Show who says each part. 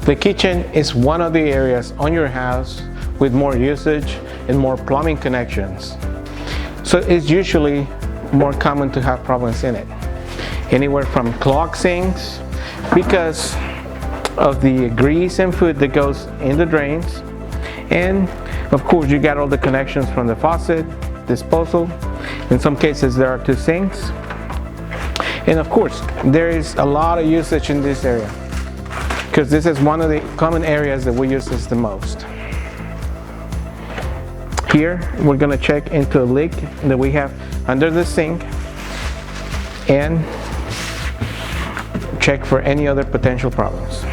Speaker 1: The kitchen is one of the areas on your house with more usage and more plumbing connections. So it's usually more common to have problems in it. Anywhere from clogged sinks because of the grease and food that goes in the drains. And of course you got all the connections from the faucet, disposal. In some cases there are two sinks. And of course there is a lot of usage in this area because this is one of the common areas that we use this the most. Here we're going to check into a leak that we have under the sink and check for any other potential problems.